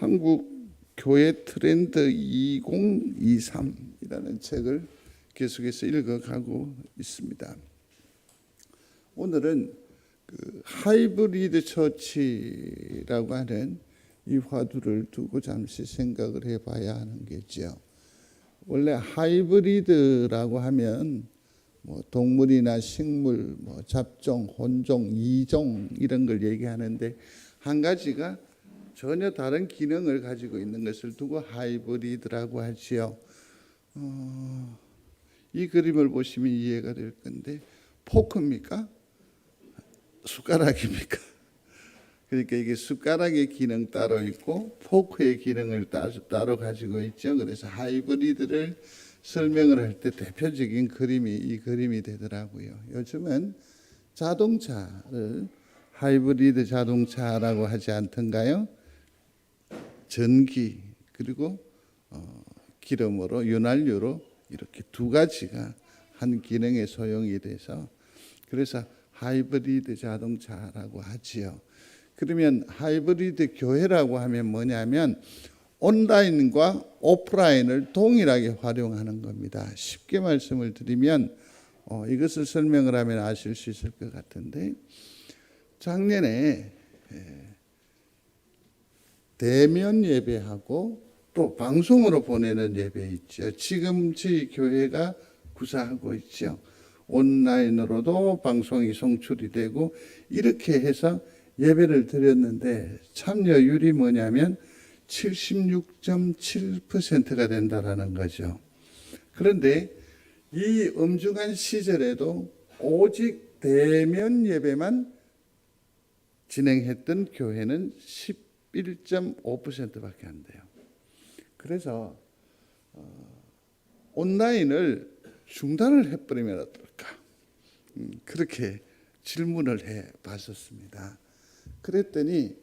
한국 교회 트렌드 2023이라는 책을 계속해서 읽어가고 있습니다. 오늘은 하이브리드 처치라고 하는 이 화두를 두고 잠시 생각을 해봐야 하는 게죠. 원래 하이브리드라고 하면 동물이나 식물, 잡종, 혼종, 이종 이런 걸 얘기하는데 한 가지가 전혀 다른 기능을 가지고 있는 것을 두고 하이브리드라고 하지요. 이 그림을 보시면 이해가 될 건데 포크입니까? 숟가락입니까? 그러니까 이게 숟가락의 기능 따로 있고 포크의 기능을 따로 가지고 있죠. 그래서 하이브리드를 설명을 할 때 대표적인 그림이 이 그림이 되더라고요. 요즘은 자동차를 하이브리드 자동차라고 하지 않던가요? 전기 그리고 기름으로 윤활유로 이렇게 두 가지가 한 기능에 소용이 돼서 그래서 하이브리드 자동차라고 하지요. 그러면 하이브리드 교회라고 하면 뭐냐면 온라인과 오프라인을 동일하게 활용하는 겁니다. 쉽게 말씀을 드리면 이것을 설명을 하면 아실 수 있을 것 같은데 작년에 대면 예배하고 또 방송으로 보내는 예배 있죠. 지금 저희 교회가 구사하고 있죠. 온라인으로도 방송이 송출이 되고 이렇게 해서 예배를 드렸는데 참여율이 뭐냐면 76.7%가 된다라는 거죠. 그런데 이 엄중한 시절에도 오직 대면 예배만 진행했던 교회는 11.5%밖에 안 돼요. 그래서 온라인을 중단을 해버리면 어떨까? 그렇게 질문을 해봤었습니다. 그랬더니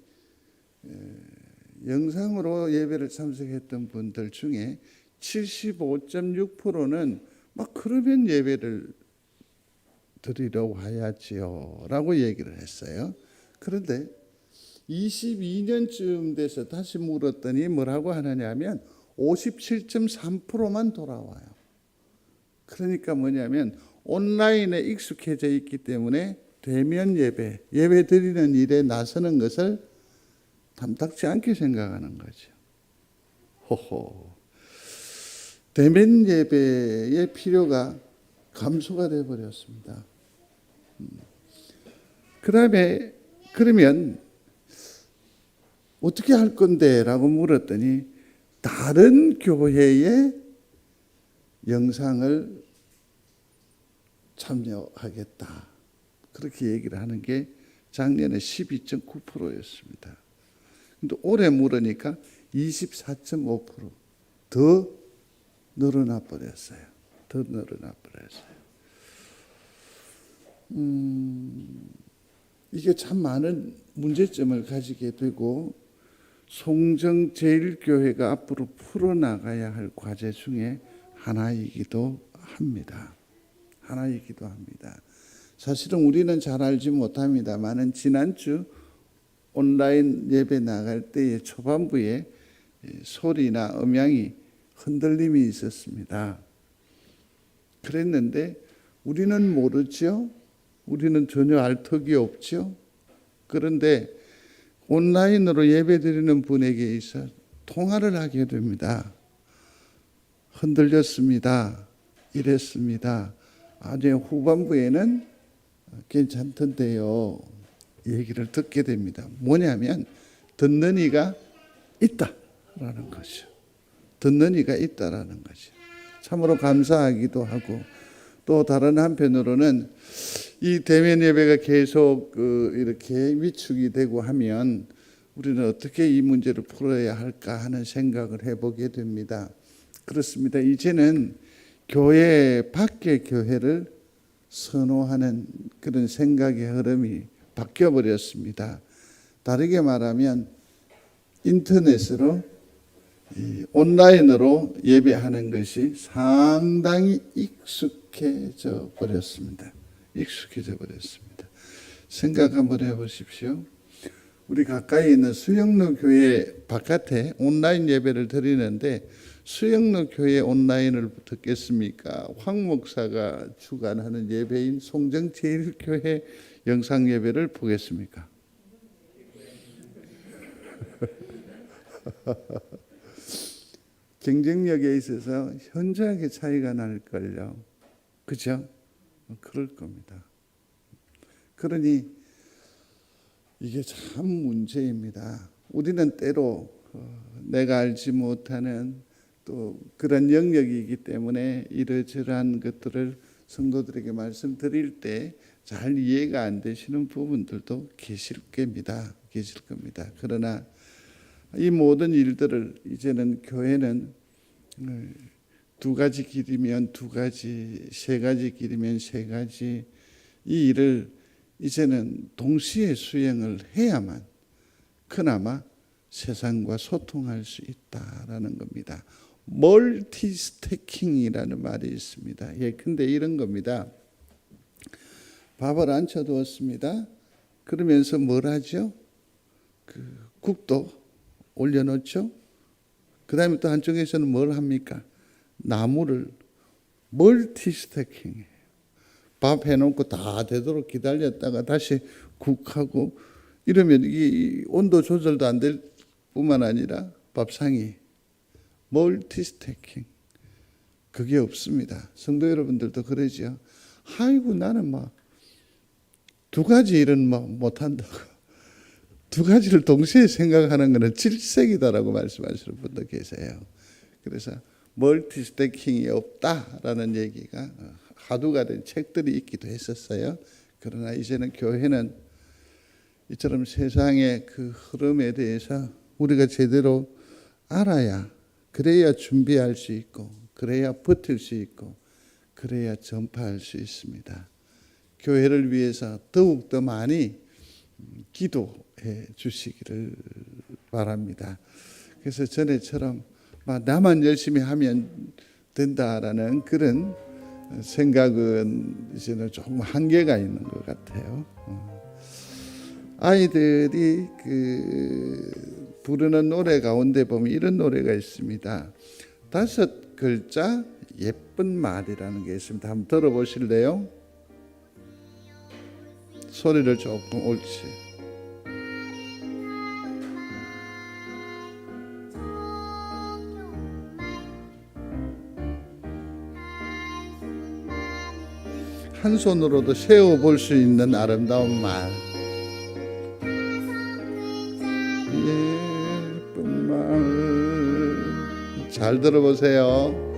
영상으로 예배를 참석했던 분들 중에 75.6%는 그러면 예배를 드리러 와야지요 라고 얘기를 했어요. 그런데 22년쯤 돼서 다시 물었더니 뭐라고 하느냐면 57.3%만 돌아와요. 그러니까 뭐냐면 온라인에 익숙해져 있기 때문에 대면 예배 드리는 일에 나서는 것을 탐탁지 않게 생각하는 거죠. 호호. 대면 예배의 필요가 감소가 되어 버렸습니다. 그다음에 그러면 어떻게 할 건데? 라고 물었더니 다른 교회의 영상을 참여하겠다. 그렇게 얘기를 하는 게 작년에 12.9%였습니다. 근데 올해 물으니까 24.5%더 늘어나 버렸어요. 이게 참 많은 문제점을 가지게 되고 송정제일교회가 앞으로 풀어나가야 할 과제 중에 하나이기도 합니다. 사실은 우리는 잘 알지 못합니다만 지난주 온라인 예배 나갈 때의 초반부에 소리나 음향이 흔들림이 있었습니다. 그랬는데 우리는 모르죠. 우리는 전혀 알 턱이 없죠. 그런데 온라인으로 예배 드리는 분에게 있어 통화를 하게 됩니다. 흔들렸습니다. 이랬습니다. 나중에 후반부에는 괜찮던데요. 얘기를 듣게 됩니다. 뭐냐면 듣는 이가 있다라는 거죠. 참으로 감사하기도 하고 또 다른 한편으로는 이 대면 예배가 계속 이렇게 위축이 되고 하면 우리는 어떻게 이 문제를 풀어야 할까 하는 생각을 해보게 됩니다. 그렇습니다. 이제는 교회 밖의 교회를 선호하는 그런 생각의 흐름이 바뀌어버렸습니다. 다르게 말하면 인터넷으로 온라인으로 예배하는 것이 상당히 익숙해져 버렸습니다. 생각 한번 해보십시오. 우리 가까이 있는 수영로 교회 바깥에 온라인 예배를 드리는데 수영로 교회 온라인을 듣겠습니까? 황 목사가 주관하는 예배인 송정제일교회 영상 예배를 보겠습니까? 경쟁력에 있어서 현저하게 차이가 날걸요. 그죠? 그럴 겁니다. 그러니 이게 참 문제입니다. 우리는 때로 내가 알지 못하는 또 그런 영역이기 때문에 이러저러한 것들을 성도들에게 말씀드릴 때 잘 이해가 안 되시는 부분들도 계실 겁니다. 그러나 이 모든 일들을 이제는 교회는 두 가지 길이면 두 가지, 세 가지 길이면 세 가지, 이 일을 이제는 동시에 수행을 해야만 그나마 세상과 소통할 수 있다라는 겁니다. 멀티스태킹이라는 말이 있습니다. 근데 이런 겁니다. 밥을 앉혀두었습니다. 그러면서 뭘 하죠? 국도 올려놓죠. 그 다음에 또 한쪽에서는 뭘 합니까? 나무를 멀티스태킹해요. 밥 해놓고 다 되도록 기다렸다가 다시 국하고 이러면 이 온도 조절도 안 될 뿐만 아니라 밥상이 멀티스태킹, 그게 없습니다. 성도 여러분들도 그러죠. 아이고 나는 두 가지 일은 못한다고. 두 가지를 동시에 생각하는 것은 질색이다라고 말씀하시는 분도 계세요. 그래서 멀티스태킹이 없다라는 얘기가 화두가 된 책들이 있기도 했었어요. 그러나 이제는 교회는 이처럼 세상의 그 흐름에 대해서 우리가 제대로 알아야, 그래야 준비할 수 있고, 그래야 버틸 수 있고, 그래야 전파할 수 있습니다. 교회를 위해서 더욱더 많이 기도해 주시기를 바랍니다. 그래서 전에처럼 나만 열심히 하면 된다라는 그런 생각은 이제는 조금 한계가 있는 것 같아요. 아이들이 부르는 노래 가운데 보면 이런 노래가 있습니다. 5글자 예쁜 말이라는 게 있습니다. 한번 들어보실래요? 소리를 조금 옳지. 한 손으로도 세워볼 수 있는 아름다운 말. 예쁜 말. 잘 들어보세요.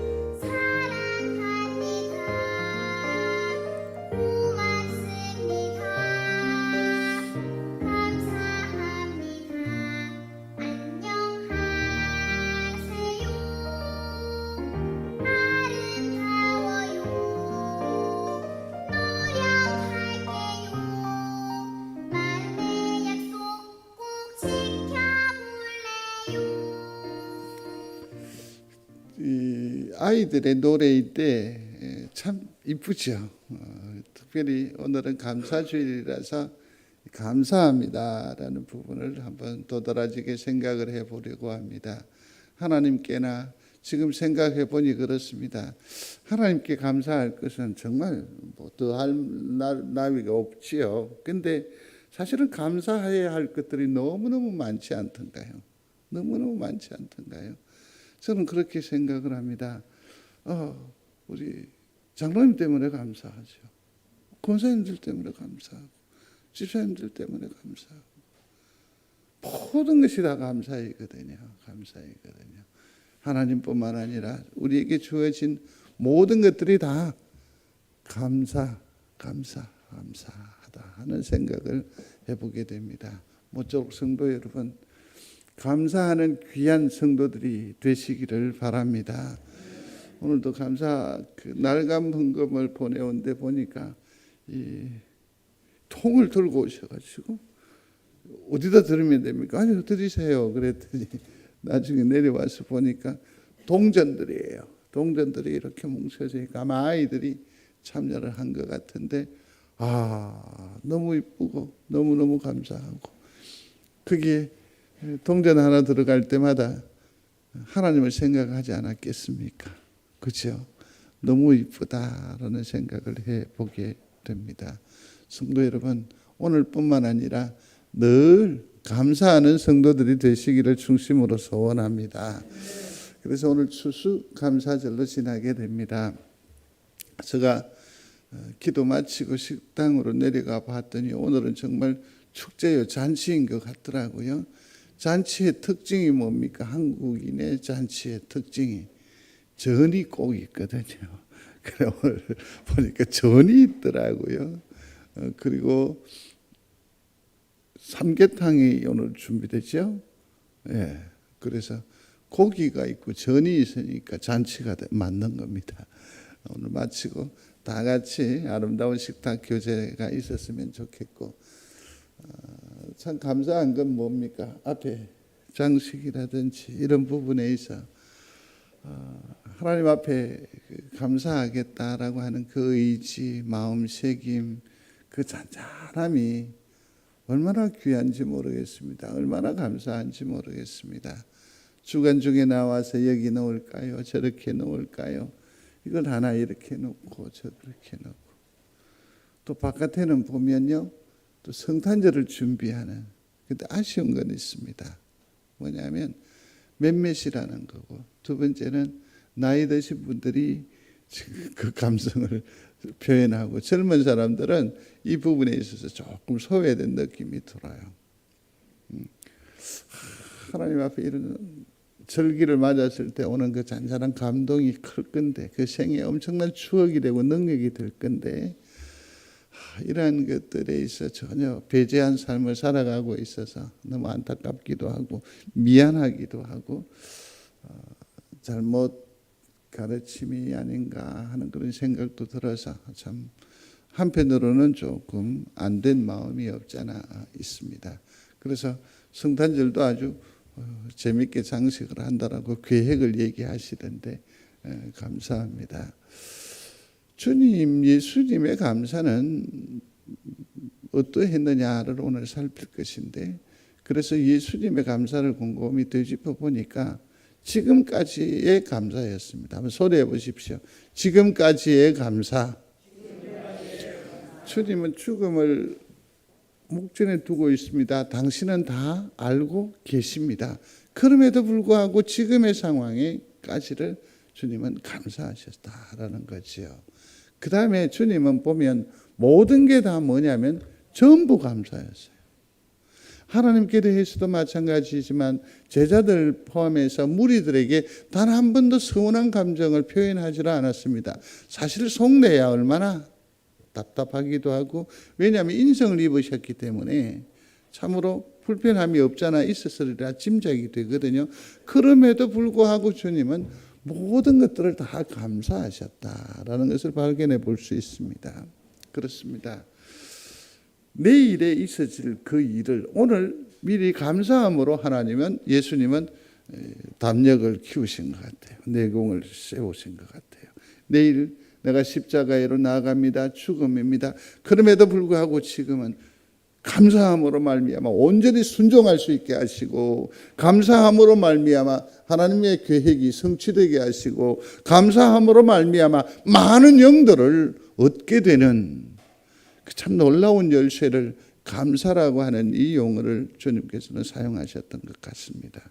이 아이들의 노래일 때 참 이쁘죠. 특별히 오늘은 감사주일이라서 감사합니다라는 부분을 한번 도드라지게 생각을 해보려고 합니다. 하나님께나 지금 생각해 보니 그렇습니다. 하나님께 감사할 것은 정말 더할 나위가 없지요. 근데 사실은 감사해야 할 것들이 너무너무 많지 않던가요? 너무너무 많지 않던가요? 저는 그렇게 생각을 합니다. 우리 장로님 때문에 감사하죠. 권사님들 때문에 감사하고, 집사님들 때문에 감사하고, 모든 것이 다 감사이거든요. 하나님뿐만 아니라 우리에게 주어진 모든 것들이 다 감사하다 하는 생각을 해보게 됩니다. 모쪼록 성도 여러분, 감사하는 귀한 성도들이 되시기를 바랍니다. 오늘도 감사 날감 헌금을 보내온데 보니까 이 통을 들고 오셔가지고 어디다 드리면 됩니까? 아니 드리세요. 그랬더니 나중에 내려와서 보니까 동전들이에요. 동전들이 이렇게 뭉쳐져 있고 아마 아이들이 참여를 한 것 같은데 너무 이쁘고 너무너무 감사하고 거기에 동전 하나 들어갈 때마다 하나님을 생각하지 않았겠습니까? 그렇죠? 너무 이쁘다라는 생각을 해보게 됩니다. 성도 여러분, 오늘뿐만 아니라 늘 감사하는 성도들이 되시기를 중심으로 소원합니다. 그래서 오늘 추수감사절로 지나게 됩니다. 제가 기도 마치고 식당으로 내려가 봤더니 오늘은 정말 축제요, 잔치인 것 같더라고요. 잔치의 특징이 뭡니까? 한국인의 잔치의 특징이 전이 꼭 있거든요. 그래 오늘 보니까 전이 있더라고요. 그리고 삼계탕이 오늘 준비되죠. 예, 그래서 고기가 있고 전이 있으니까 잔치가 맞는 겁니다. 오늘 마치고 다 같이 아름다운 식탁 교제가 있었으면 좋겠고, 참 감사한 건 뭡니까? 앞에 장식이라든지 이런 부분에 있어 하나님 앞에 감사하겠다라고 하는 그 의지, 마음 새김, 그 잔잔함이 얼마나 귀한지 모르겠습니다. 얼마나 감사한지 모르겠습니다. 주간 중에 나와서 여기 놓을까요? 저렇게 놓을까요? 이걸 하나 이렇게 놓고 저렇게 놓고, 또 바깥에는 보면요, 또 성탄절을 준비하는, 근데 아쉬운 건 있습니다. 뭐냐면 몇몇이라는 거고, 두 번째는 나이 드신 분들이 그 감성을 표현하고, 젊은 사람들은 이 부분에 있어서 조금 소외된 느낌이 들어요. 하나님 앞에 이런 절기를 맞았을 때 오는 그 잔잔한 감동이 클 건데, 그 생에 엄청난 추억이 되고 능력이 될 건데, 이러한 것들에 있어 전혀 배제한 삶을 살아가고 있어서 너무 안타깝기도 하고 미안하기도 하고, 잘못 가르침이 아닌가 하는 그런 생각도 들어서 참 한편으로는 조금 안 된 마음이 없지 않아 있습니다. 그래서 성탄절도 아주 재밌게 장식을 한다라고 계획을 얘기하시던데 감사합니다. 주님, 예수님의 감사는 어떠했느냐를 오늘 살필 것인데, 그래서 예수님의 감사를 곰곰이 되짚어 보니까 지금까지의 감사였습니다. 한번 소리해 보십시오. 지금까지의 감사. 주님은 죽음을 목전에 두고 있습니다. 당신은 다 알고 계십니다. 그럼에도 불구하고 지금의 상황에까지를 주님은 감사하셨다라는 거지요. 그 다음에 주님은 보면 모든 게 다 뭐냐면 전부 감사였어요. 하나님께 대해서도 마찬가지지만 제자들 포함해서 무리들에게 단 한 번도 서운한 감정을 표현하지 않았습니다. 사실 속내야 얼마나 답답하기도 하고, 왜냐하면 인성을 입으셨기 때문에 참으로 불편함이 없잖아 있었으리라 짐작이 되거든요. 그럼에도 불구하고 주님은 모든 것들을 다 감사하셨다라는 것을 발견해 볼 수 있습니다. 그렇습니다. 내일에 있어질 그 일을 오늘 미리 감사함으로 하나님은, 예수님은 담력을 키우신 것 같아요. 내공을 세우신 것 같아요. 내일 내가 십자가에로 나아갑니다. 죽음입니다. 그럼에도 불구하고 지금은 감사함으로 말미암아 온전히 순종할 수 있게 하시고, 감사함으로 말미암아 하나님의 계획이 성취되게 하시고, 감사함으로 말미암아 많은 영들을 얻게 되는 참 놀라운 열쇠를 감사라고 하는 이 용어를 주님께서는 사용하셨던 것 같습니다.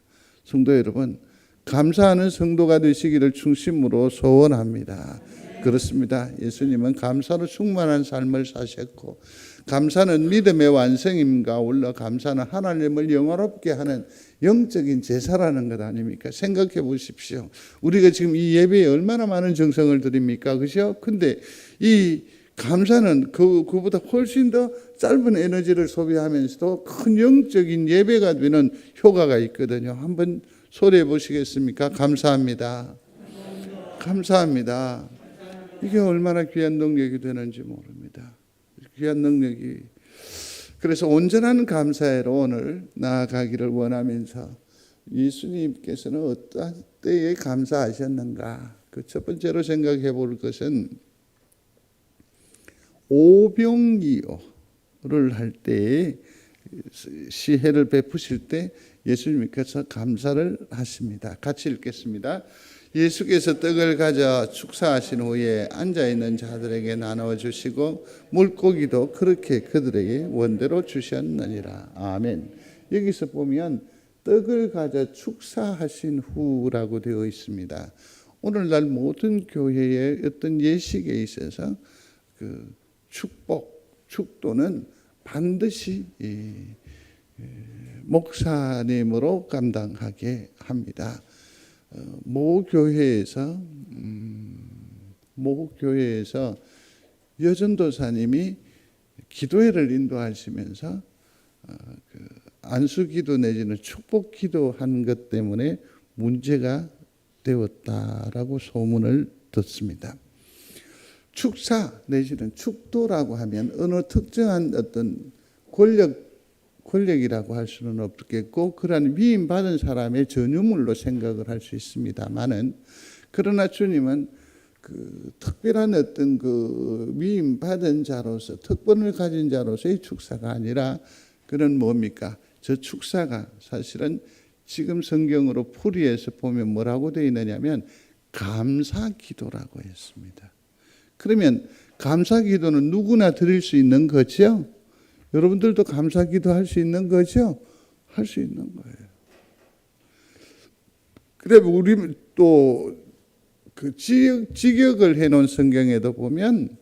성도 여러분, 감사하는 성도가 되시기를 중심으로 소원합니다. 그렇습니다. 예수님은 감사로 충만한 삶을 사셨고, 감사는 믿음의 완성임과 아울러 감사는 하나님을 영화롭게 하는 영적인 제사라는 것 아닙니까? 생각해 보십시오. 우리가 지금 이 예배에 얼마나 많은 정성을 드립니까? 그죠? 근데 이 감사는 그보다 훨씬 더 짧은 에너지를 소비하면서도 큰 영적인 예배가 되는 효과가 있거든요. 한번 소리해 보시겠습니까? 감사합니다. 감사합니다. 이게 얼마나 귀한 능력이 되는지 모릅니다. 귀한 능력이. 그래서 온전한 감사로 오늘 나아가기를 원하면서 예수님께서는 어떠한 때에 감사하셨는가? 그 첫 번째로 생각해 볼 것은 오병이어를 할 때에 시혜를 베푸실 때 예수님께서 감사를 하십니다. 같이 읽겠습니다. 예수께서 떡을 가져 축사하신 후에 앉아있는 자들에게 나누어 주시고 물고기도 그렇게 그들에게 원대로 주셨느니라. 아멘. 여기서 보면 떡을 가져 축사하신 후라고 되어 있습니다. 오늘날 모든 교회의 어떤 예식에 있어서 그 축복, 축도는 반드시 목사님으로 감당하게 합니다. 모 교회에서 여전도사님이 기도회를 인도하시면서 그 안수기도 내지는 축복기도 한 것 때문에 문제가 되었다라고 소문을 듣습니다. 축사 내지는 축도라고 하면 어느 특정한 어떤 권력이라고 할 수는 없겠고 그러한 위임 받은 사람의 전유물로 생각을 할 수 있습니다만은, 그러나 주님은 그 특별한 어떤 그 위임 받은 자로서 특권을 가진 자로서의 축사가 아니라 그는 뭡니까? 저 축사가 사실은 지금 성경으로 풀이해서 보면 뭐라고 되어 있느냐면 감사기도라고 했습니다. 그러면 감사기도는 누구나 드릴 수 있는 거죠? 여러분들도 감사기도 할 수 있는 거죠? 할 수 있는 거예요. 그래 우리 또 그 직역을 해놓은 성경에도 보면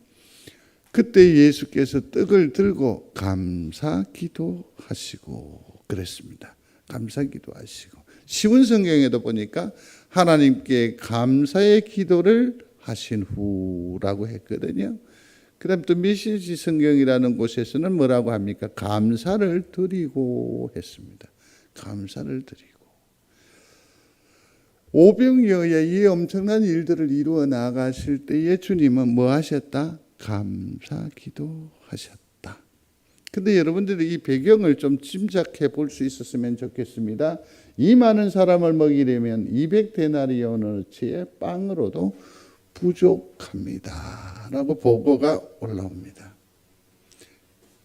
그때 예수께서 떡을 들고 감사기도 하시고 그랬습니다. 감사기도 하시고, 시온 성경에도 보니까 하나님께 감사의 기도를 하신 후라고 했거든요. 그 다음 또 메시지 성경이라는 곳에서는 뭐라고 합니까? 감사를 드리고 했습니다. 감사를 드리고. 오병이어의 이 엄청난 일들을 이루어 나가실 때에 주님은 뭐 하셨다? 감사기도 하셨다. 근데 여러분들이 이 배경을 좀 짐작해 볼 수 있었으면 좋겠습니다. 이 많은 사람을 먹이려면 200데나리온어치의 빵으로도 부족합니다 라고 보고가 올라옵니다.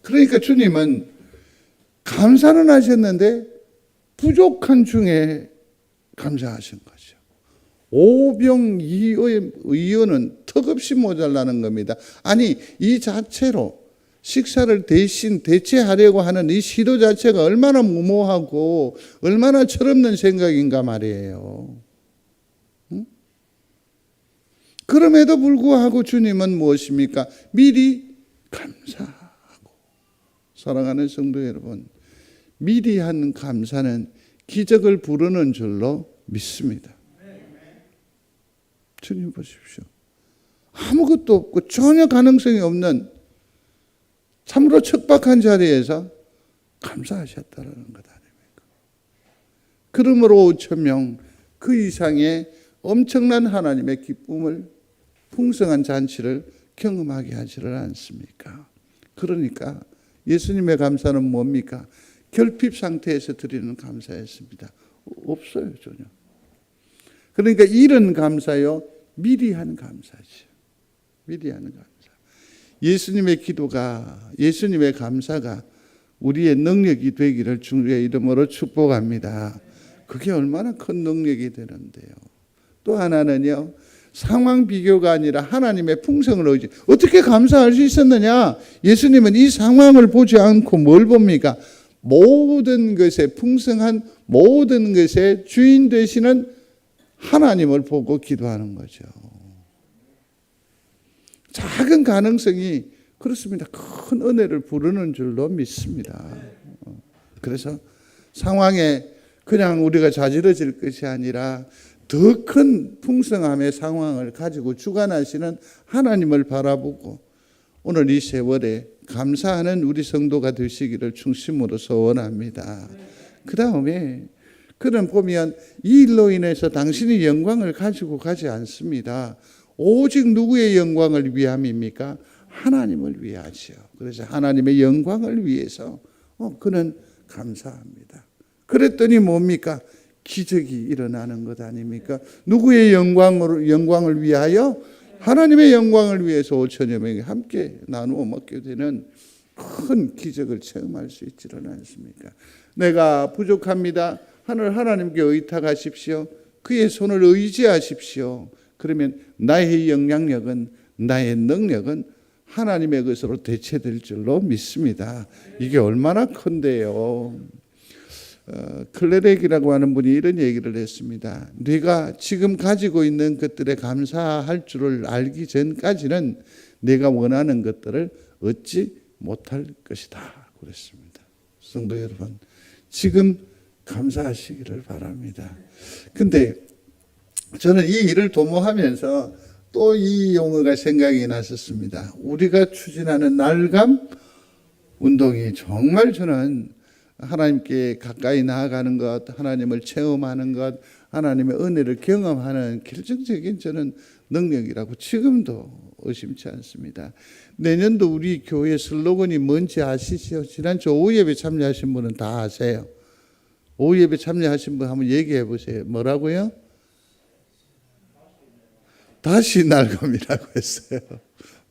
그러니까 주님은 감사는 하셨는데 부족한 중에 감사하신 거죠. 오병이어는 턱없이 모자라는 겁니다. 아니 이 자체로 식사를 대체하려고 하는 이 시도 자체가 얼마나 무모하고 얼마나 철없는 생각인가 말이에요. 그럼에도 불구하고 주님은 무엇입니까? 미리 감사하고. 사랑하는 성도 여러분, 미리 한 감사는 기적을 부르는 줄로 믿습니다. 주님 보십시오. 아무것도 없고 전혀 가능성이 없는 참으로 척박한 자리에서 감사하셨다는 것 아닙니까? 그러므로 5,000명 그 이상의 엄청난 하나님의 기쁨을, 풍성한 잔치를 경험하게 하지를 않습니까? 그러니까 예수님의 감사는 뭡니까? 결핍 상태에서 드리는 감사였습니다. 없어요, 전혀. 그러니까 이런 감사요, 미리 한 감사죠. 미리 하는 감사. 예수님의 기도가, 예수님의 감사가 우리의 능력이 되기를 주의 이름으로 축복합니다. 그게 얼마나 큰 능력이 되는데요. 또 하나는요, 상황 비교가 아니라 하나님의 풍성을 의지. 어떻게 감사할 수 있었느냐? 예수님은 이 상황을 보지 않고 뭘 봅니까? 모든 것에 풍성한 모든 것의 주인 되시는 하나님을 보고 기도하는 거죠. 작은 가능성이 그렇습니다. 큰 은혜를 부르는 줄로 믿습니다. 그래서 상황에 그냥 우리가 자지러질 것이 아니라 더 큰 풍성함의 상황을 가지고 주관하시는 하나님을 바라보고 오늘 이 세월에 감사하는 우리 성도가 되시기를 중심으로 소원합니다. 그 다음에 그런 보면 이 일로 인해서 당신이 영광을 가지고 가지 않습니다. 오직 누구의 영광을 위함입니까? 하나님을 위하죠. 그래서 하나님의 영광을 위해서 그는 감사합니다. 그랬더니 뭡니까? 기적이 일어나는 것 아닙니까? 누구의 영광을 위하여? 하나님의 영광을 위해서 5,000여 명이 함께 나누어 먹게 되는 큰 기적을 체험할 수 있지는 않습니까? 내가 부족합니다. 하나님께 의탁하십시오. 그의 손을 의지하십시오. 그러면 나의 영향력은, 나의 능력은 하나님의 것으로 대체될 줄로 믿습니다. 이게 얼마나 큰데요. 클레렉이라고 하는 분이 이런 얘기를 했습니다. 네가 지금 가지고 있는 것들에 감사할 줄을 알기 전까지는 내가 원하는 것들을 얻지 못할 것이다 그랬습니다. 성도 여러분, 지금 감사하시기를 바랍니다. 근데 저는 이 일을 도모하면서 또 이 용어가 생각이 났었습니다. 우리가 추진하는 날감 운동이 정말 저는 하나님께 가까이 나아가는 것, 하나님을 체험하는 것, 하나님의 은혜를 경험하는 결정적인 저는 능력이라고 지금도 의심치 않습니다. 내년도 우리 교회 슬로건이 뭔지 아시죠? 지난주 오후 예배 참여하신 분은 다 아세요. 오후 예배 참여하신 분 한번 얘기해 보세요. 뭐라고요? 다시 날감이라고 했어요.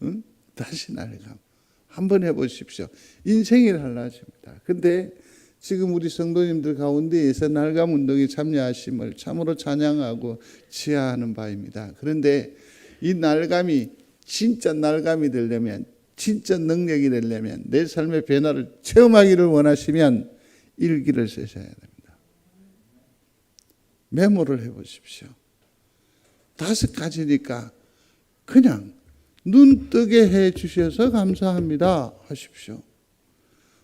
응? 다시 날감. 한번 해보십시오. 인생이 달라집니다. 근데 지금 우리 성도님들 가운데에서 날감 운동에 참여하심을 참으로 찬양하고 지하하는 바입니다. 그런데 이 날감이 진짜 날감이 되려면, 진짜 능력이 되려면, 내 삶의 변화를 체험하기를 원하시면 일기를 쓰셔야 됩니다. 메모를 해보십시오. 5가지니까 그냥 눈 뜨게 해 주셔서 감사합니다 하십시오.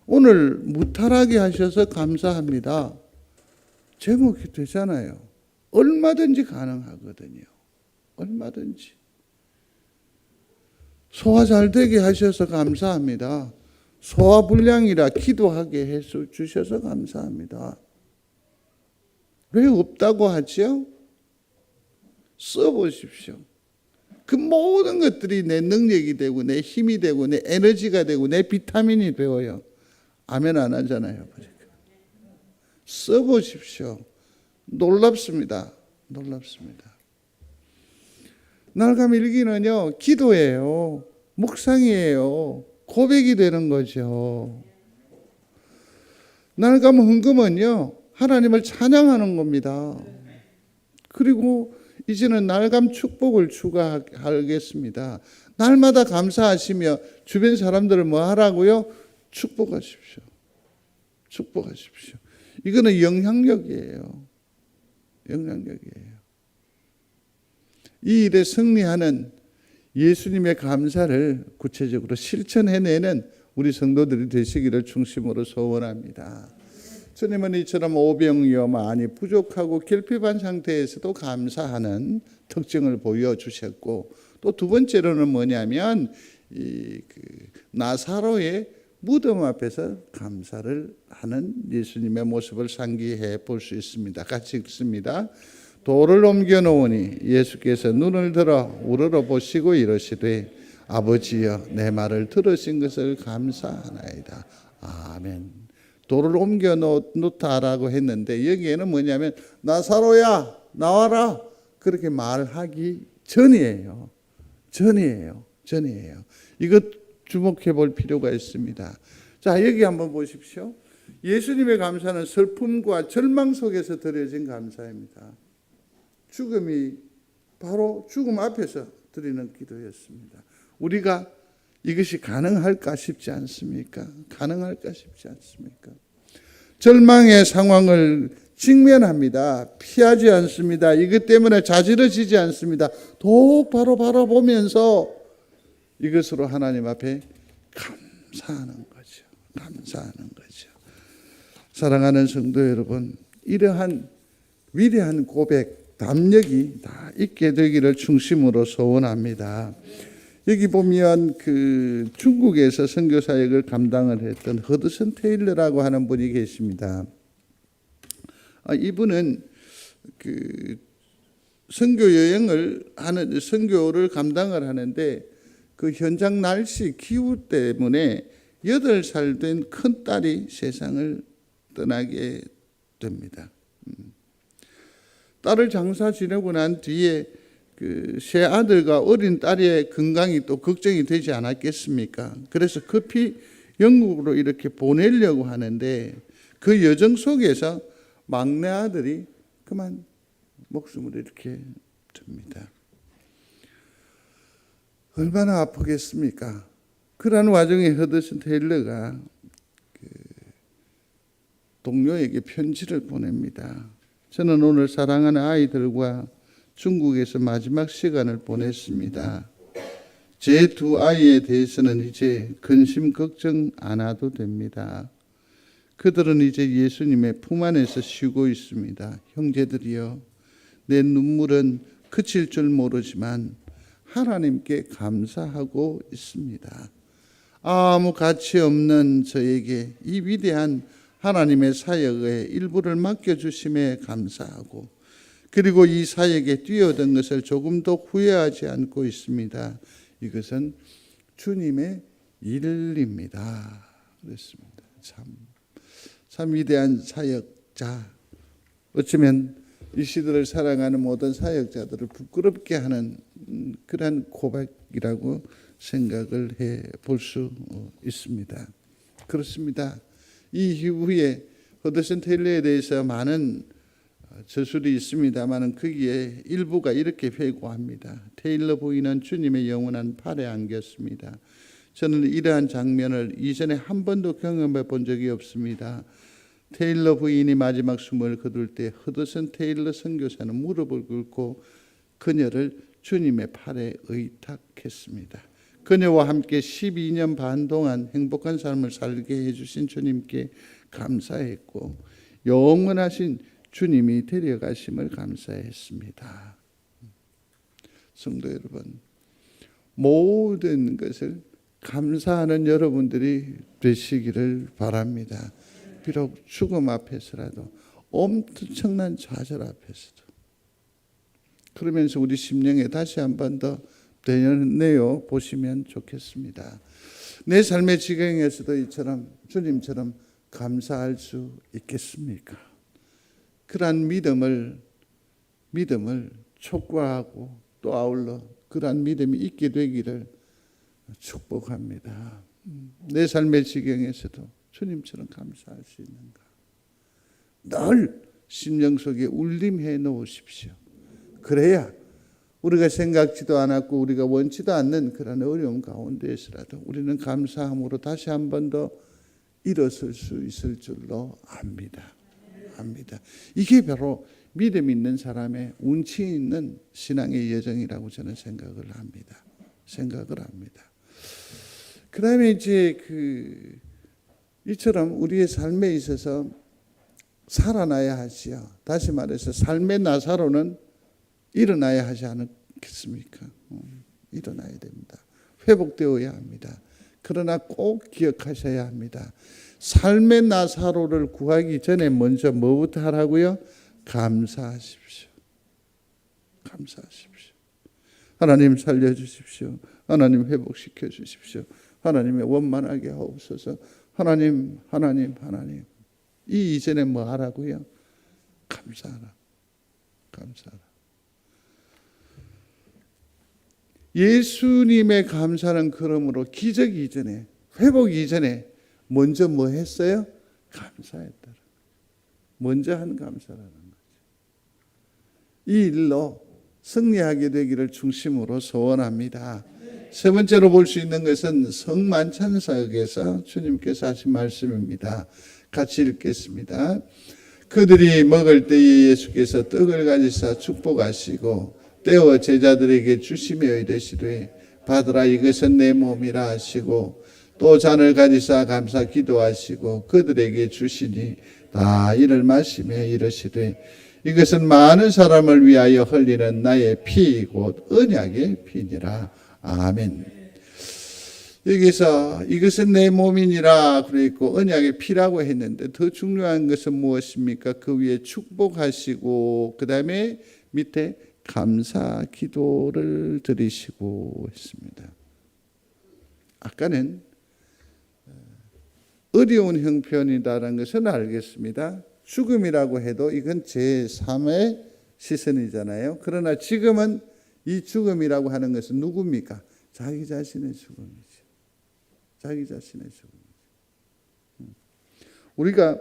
오늘 무탈하게 하셔서 감사합니다. 제목이 되잖아요. 얼마든지 가능하거든요. 얼마든지. 소화 잘 되게 하셔서 감사합니다. 소화 불량이라 기도하게 해 주셔서 감사합니다. 왜 없다고 하죠? 써보십시오. 그 모든 것들이 내 능력이 되고 내 힘이 되고 내 에너지가 되고 내 비타민이 되어요. 아멘 안 하잖아요. 써보십시오. 놀랍습니다. 놀랍습니다. 날감 일기는요, 기도예요. 묵상이에요. 고백이 되는 거죠. 날감 헌금은요, 하나님을 찬양하는 겁니다. 그리고 이제는 날감 축복을 추가하겠습니다. 날마다 감사하시며 주변 사람들을 뭐 하라고요? 축복하십시오. 축복하십시오. 이거는 영향력이에요. 영향력이에요. 이 일에 승리하는 예수님의 감사를 구체적으로 실천해내는 우리 성도들이 되시기를 중심으로 소원합니다. 주님은 이처럼 오병이어 많이 부족하고 결핍한 상태에서도 감사하는 특징을 보여주셨고, 또 두 번째로는 뭐냐면 나사로의 무덤 앞에서 감사를 하는 예수님의 모습을 상기해 볼 수 있습니다. 같이 읽습니다. 돌을 옮겨 놓으니 예수께서 눈을 들어 우러러 보시고 이르시되 아버지여 내 말을 들으신 것을 감사하나이다. 아멘. 돌을 옮겨 놓다라고 했는데 여기에는 뭐냐면 나사로야 나와라 그렇게 말하기 전이에요. 전이에요. 이것 주목해 볼 필요가 있습니다. 자, 여기 한번 보십시오. 예수님의 감사는 슬픔과 절망 속에서 드려진 감사입니다. 죽음이 바로 죽음 앞에서 드리는 기도였습니다. 우리가 이것이 가능할까 싶지 않습니까? 가능할까 싶지 않습니까? 절망의 상황을 직면합니다. 피하지 않습니다. 이것 때문에 자지러지지 않습니다. 더욱 바로 바라보면서 이것으로 하나님 앞에 감사하는 거죠. 감사하는 거죠. 사랑하는 성도 여러분, 이러한 위대한 고백, 담력이 다 있게 되기를 중심으로 소원합니다. 여기 보면 그 중국에서 선교 사역을 감당을 했던 허드슨 테일러라고 하는 분이 계십니다. 이분은 그 선교 여행을 하는 선교를 감당을 하는데 그 현장 날씨 기후 때문에 8살 된 큰 딸이 세상을 떠나게 됩니다. 딸을 장사 지내고 난 뒤에 그 새 아들과 어린 딸의 건강이 또 걱정이 되지 않았겠습니까? 그래서 급히 영국으로 이렇게 보내려고 하는데 그 여정 속에서 막내 아들이 그만 목숨을 이렇게 줍니다. 얼마나 아프겠습니까? 그러한 와중에 허드슨 테일러가 동료에게 편지를 보냅니다. 저는 오늘 사랑하는 아이들과 중국에서 마지막 시간을 보냈습니다. 제 두 아이에 대해서는 이제 근심 걱정 안 해도 됩니다. 그들은 이제 예수님의 품 안에서 쉬고 있습니다. 형제들이여, 내 눈물은 그칠 줄 모르지만 하나님께 감사하고 있습니다. 아무 가치 없는 저에게 이 위대한 하나님의 사역의 일부를 맡겨주심에 감사하고, 그리고 이 사역에 뛰어든 것을 조금도 후회하지 않고 있습니다. 이것은 주님의 일입니다. 그렇습니다. 참 위대한 사역자. 어쩌면 이 시대를 살아가는 모든 사역자들을 부끄럽게 하는 그런 고백이라고 생각을 해 볼 수 있습니다. 그렇습니다. 이 이후에 허드슨 테일러에 대해서 많은 저술이 있습니다만 거기에 일부가 이렇게 회고합니다. 테일러 부인은 주님의 영원한 팔에 안겼습니다. 저는 이러한 장면을 이전에 한 번도 경험해 본 적이 없습니다. 테일러 부인이 마지막 숨을 거둘 때 허드슨 테일러 선교사는 무릎을 꿇고 그녀를 주님의 팔에 의탁했습니다. 그녀와 함께 12년 반 동안 행복한 삶을 살게 해주신 주님께 감사했고, 영원하신 주님이 데려가심을 감사했습니다. 성도 여러분, 모든 것을 감사하는 여러분들이 되시기를 바랍니다. 비록 죽음 앞에서라도, 엄청난 좌절 앞에서도. 그러면서 우리 심령에 다시 한 번 더 되뇌어 보시면 좋겠습니다. 내 삶의 지경에서도 이처럼 주님처럼 감사할 수 있겠습니까? 그러한 믿음을 촉구하고 또 아울러 그러한 믿음이 있게 되기를 축복합니다. 내 삶의 지경에서도 주님처럼 감사할 수 있는가? 늘 심령 속에 울림해 놓으십시오. 그래야 우리가 생각지도 않았고 우리가 원치도 않는 그런 어려움 가운데에서라도 우리는 감사함으로 다시 한 번 더 일어설 수 있을 줄로 압니다. 이게 바로 믿음 있는 사람의 운치 있는 신앙의 여정이라고 저는 생각을 합니다. 그 다음에 이제 이처럼 우리의 삶에 있어서 살아나야 하지요. 다시 말해서 삶의 나사로는 일어나야 하지 않겠습니까? 일어나야 됩니다. 회복되어야 합니다. 그러나 꼭 기억하셔야 합니다. 삶의 나사로를 구하기 전에 먼저 뭐부터 하라고요? 감사하십시오. 하나님 살려주십시오. 하나님 회복시켜 주십시오. 하나님의 원만하게 하옵소서. 하나님. 이 이전에 뭐 하라고요? 감사하라. 예수님의 감사는 그러므로 기적 이전에, 회복 이전에 먼저 뭐 했어요? 감사했다. 먼저 한 감사라는 거죠. 이 일로 승리하게 되기를 중심으로 소원합니다. 세 번째로 볼 수 있는 것은 성만찬사역에서 주님께서 하신 말씀입니다. 같이 읽겠습니다. 그들이 먹을 때에 예수께서 떡을 가지사 축복하시고 떼어 제자들에게 주시며 이르시되 받으라, 이것은 내 몸이라 하시고, 또 잔을 가지사 감사 기도하시고 그들에게 주시니 다 이를 마시며 이르시되 이것은 많은 사람을 위하여 흘리는 나의 피 곧 언약의 피니라. 아멘. 여기서 이것은 내 몸이니라 그랬고 언약의 피라고 했는데 더 중요한 것은 무엇입니까? 그 위에 축복하시고 그 다음에 밑에 감사 기도를 드리시고 했습니다. 아까는 어려운 형편이다라는 것은 알겠습니다. 죽음이라고 해도 이건 제3의 시선이잖아요. 그러나 지금은 이 죽음이라고 하는 것은 누굽니까? 자기 자신의 죽음이죠. 우리가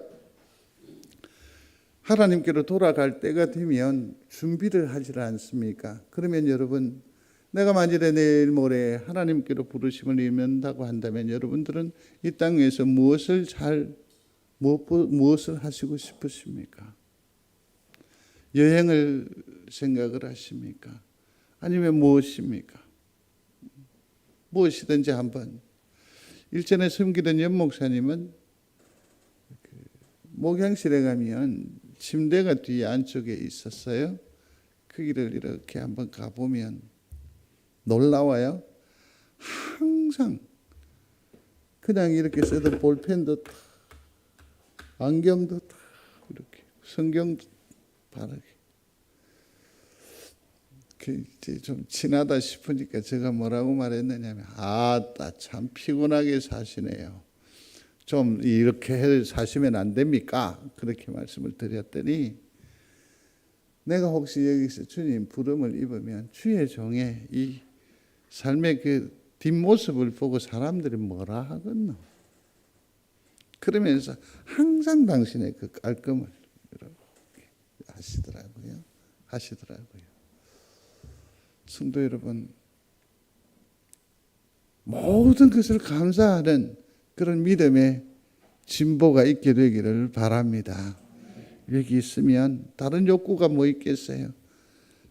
하나님께로 돌아갈 때가 되면 준비를 하지 않습니까? 그러면 여러분, 내가 만일에 내일 모레 하나님께로 부르심을 입는다고 한다면 여러분들은 이 땅에서 무엇을 하시고 싶으십니까? 여행을 생각을 하십니까? 아니면 무엇입니까? 무엇이든지 한번. 일전에 섬기던 연 목사님은 목양실에 가면 침대가 뒤 안쪽에 있었어요. 그 길을 이렇게 한번 가보면 놀라워요. 항상 그냥 이렇게 쓰던 볼펜도 다, 안경도 다 이렇게, 성경도 바르게. 이제 좀 친하다 싶으니까 제가 뭐라고 말했느냐면, 참 피곤하게 사시네요. 좀 이렇게 해 사시면 안 됩니까? 그렇게 말씀을 드렸더니, 내가 혹시 여기서 주님 부름을 입으면 주의 종의 이 삶의 그 뒷모습을 보고 사람들이 뭐라 하겠노? 그러면서 항상 당신의 그 깔끔을 이렇게 하시더라고요. 성도 여러분, 모든 것을 감사하는 그런 믿음의 진보가 있게 되기를 바랍니다. 여기 있으면 다른 욕구가 뭐 있겠어요?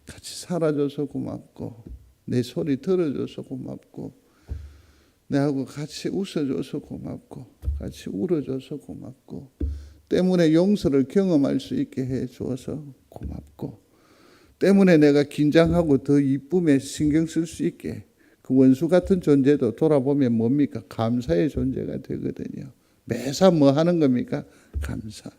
같이 살아줘서 고맙고, 내 소리 들어줘서 고맙고, 내하고 같이 웃어줘서 고맙고, 같이 울어줘서 고맙고, 때문에 용서를 경험할 수 있게 해줘서 고맙고, 때문에 내가 긴장하고 더 이쁨에 신경 쓸 수 있게, 그 원수 같은 존재도 돌아보면 뭡니까? 감사의 존재가 되거든요. 매사 뭐 하는 겁니까? 감사.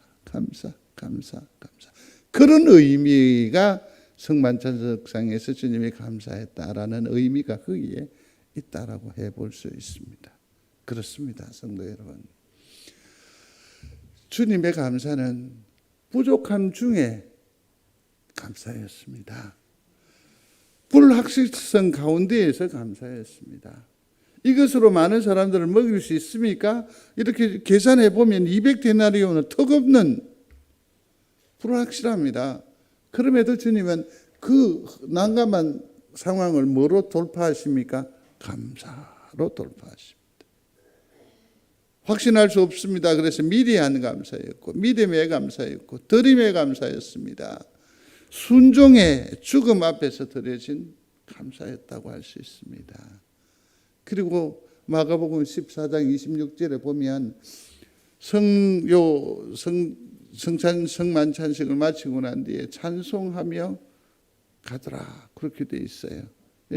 그런 의미가 성만찬석상에서 주님이 감사했다라는 의미가 거기에 있다라고 해볼 수 있습니다. 그렇습니다, 성도 여러분. 주님의 감사는 부족함 중에 감사였습니다. 불확실성 가운데에서 감사였습니다. 이것으로 많은 사람들을 먹일 수 있습니까? 이렇게 계산해 보면 200데나리온은 턱없는 불확실합니다. 그럼에도 주님은 그 난감한 상황을 뭐로 돌파하십니까? 감사로 돌파하십니다. 확신할 수 없습니다. 그래서 미리한 감사였고, 믿음의 감사였고, 드림의 감사였습니다. 순종의 죽음 앞에서 드려진 감사였다고 할 수 있습니다. 그리고 마가복음 14장 26절에 보면 성만찬식을 마치고 난 뒤에 찬송하며 가더라, 그렇게 돼 있어요.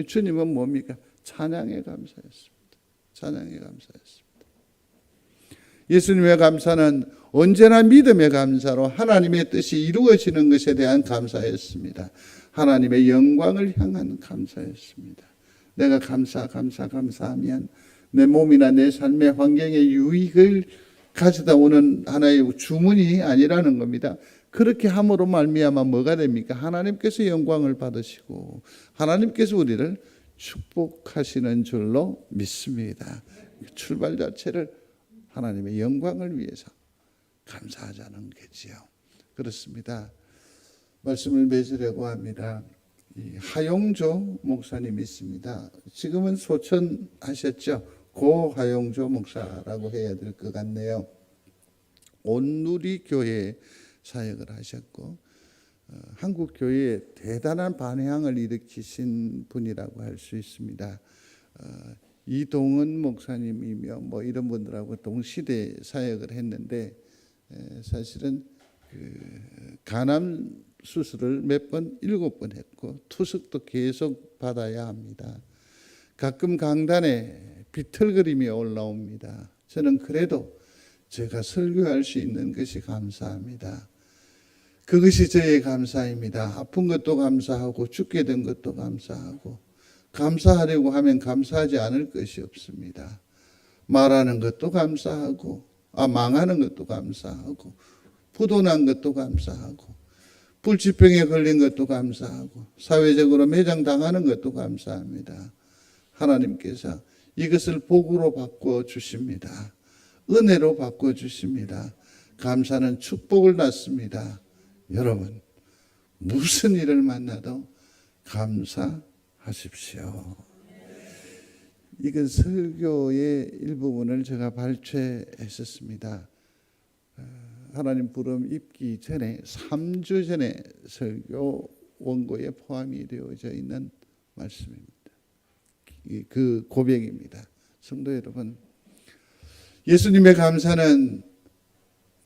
주님은 뭡니까? 찬양의 감사였습니다. 찬양의 감사였습니다. 예수님의 감사는 언제나 믿음의 감사로 하나님의 뜻이 이루어지는 것에 대한 감사였습니다. 하나님의 영광을 향한 감사였습니다. 내가 감사하면 내 몸이나 내 삶의 환경에 유익을 가져다 오는 하나의 주문이 아니라는 겁니다. 그렇게 함으로 말미암아 뭐가 됩니까? 하나님께서 영광을 받으시고 하나님께서 우리를 축복하시는 줄로 믿습니다. 출발 자체를 하나님의 영광을 위해서 감사하자는 거지요. 그렇습니다. 말씀을 맺으려고 합니다. 하용조 목사님이 있습니다. 지금은 소천하셨죠. 고 하용조 목사라고 해야 될 것 같네요. 온누리 교회 사역을 하셨고 한국 교회에 대단한 반향을 일으키신 분이라고 할 수 있습니다. 이동은 목사님이며 뭐 이런 분들하고 동시대 사역을 했는데 사실은 간암 수술을 몇 번 7번 했고 투석도 계속 받아야 합니다. 가끔 강단에 비틀거림이 올라옵니다. 저는 그래도 제가 설교할 수 있는 것이 감사합니다. 그것이 저의 감사입니다. 아픈 것도 감사하고 죽게 된 것도 감사하고, 감사하려고 하면 감사하지 않을 것이 없습니다. 말하는 것도 감사하고, 망하는 것도 감사하고, 부도난 것도 감사하고, 불치병에 걸린 것도 감사하고, 사회적으로 매장당하는 것도 감사합니다. 하나님께서 이것을 복으로 바꿔 주십니다. 은혜로 바꿔 주십니다. 감사는 축복을 낳습니다. 여러분, 무슨 일을 만나도 감사하십시오. 이건 설교의 일부분을 제가 발췌했었습니다. 하나님 부름 입기 전에 3주 전에 설교 원고에 포함이 되어져 있는 말씀입니다. 그 고백입니다. 성도 여러분, 예수님의 감사는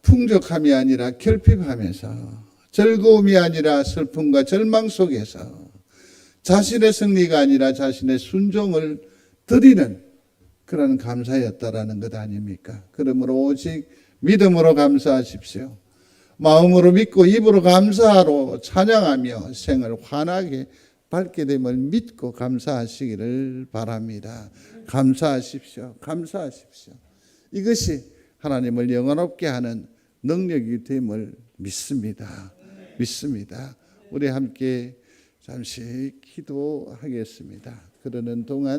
풍족함이 아니라 결핍함에서, 즐거움이 아니라 슬픔과 절망 속에서, 자신의 승리가 아니라 자신의 순종을 드리는 그런 감사였다라는 것 아닙니까? 그러므로 오직 믿음으로 감사하십시오. 마음으로 믿고 입으로 감사로 찬양하며 생을 환하게 밝게 됨을 믿고 감사하시기를 바랍니다. 감사하십시오. 감사하십시오. 이것이 하나님을 영원롭게 하는 능력이 됨을 믿습니다. 믿습니다. 우리 함께 잠시 기도하겠습니다. 그러는 동안